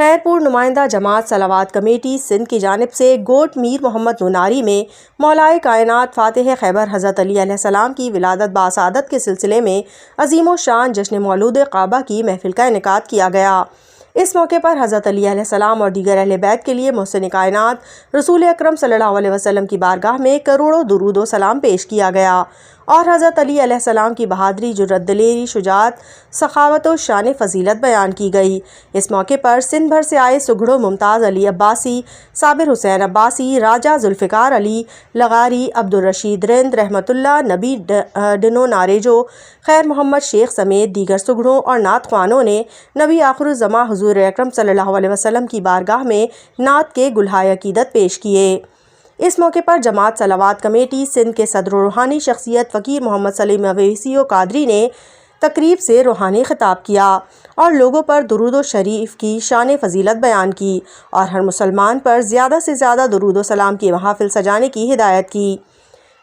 خیرپور نمائندہ جماعت صلوات کمیٹی سندھ کی جانب سے گوٹ میر محمد نوناری میں مولائے کائنات فاتح خیبر حضرت علی علیہ السلام کی ولادت باسعادت کے سلسلے میں عظیم الشان جشن مولود کعبہ کی محفل کا انعقاد کیا گیا۔ اس موقع پر حضرت علی علیہ السلام اور دیگر اہل بیت کے لیے محسن کائنات رسول اکرم صلی اللہ علیہ وسلم کی بارگاہ میں کروڑوں درود و سلام پیش کیا گیا اور حضرت علی علیہ السلام کی بہادری، جرأت، دلیری، شجاعت، سخاوت و شان فضیلت بیان کی گئی۔ اس موقع پر سندھ بھر سے آئے سگھڑوں ممتاز علی عباسی، صابر حسین عباسی، راجہ ذوالفقار علی لغاری، عبدالرشید رند، رحمت اللہ، نبی ڈنو ناریجو، خیر محمد شیخ سمیت دیگر سگھڑوں اور نعت خوانوں نے نبی آخر الزماں حضور اکرم صلی اللہ علیہ وسلم کی بارگاہ میں نعت کے گلہائے عقیدت پیش کیے۔ اس موقع پر جماعت صلوات کمیٹی سندھ کے صدر و روحانی شخصیت فقیر محمد سلیم اویسی و قادری نے تقریب سے روحانی خطاب کیا اور لوگوں پر درود و شریف کی شان فضیلت بیان کی اور ہر مسلمان پر زیادہ سے زیادہ درود و سلام کی محافل سجانے کی ہدایت کی۔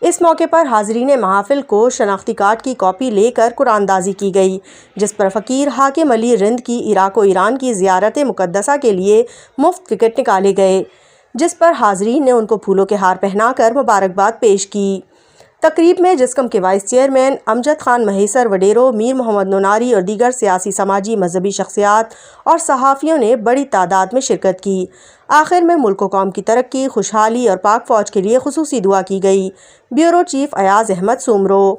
اس موقع پر حاضرین محافل کو شناختی کارڈ کی کاپی لے کر قرآن دازی کی گئی، جس پر فقیر حاکم علی رند کی عراق و ایران کی زیارت مقدسہ کے لیے مفت ٹکٹ نکالے گئے، جس پر حاضرین نے ان کو پھولوں کے ہار پہنا کر مبارکباد پیش کی۔ تقریب میں جسکم کے وائس چیئرمین امجد خان مہیسر وڈیرو، میر محمد نوناری اور دیگر سیاسی، سماجی، مذہبی شخصیات اور صحافیوں نے بڑی تعداد میں شرکت کی۔ آخر میں ملک و قوم کی ترقی، خوشحالی اور پاک فوج کے لیے خصوصی دعا کی گئی۔ Bureau chief Ayaz Ahmed Soomro.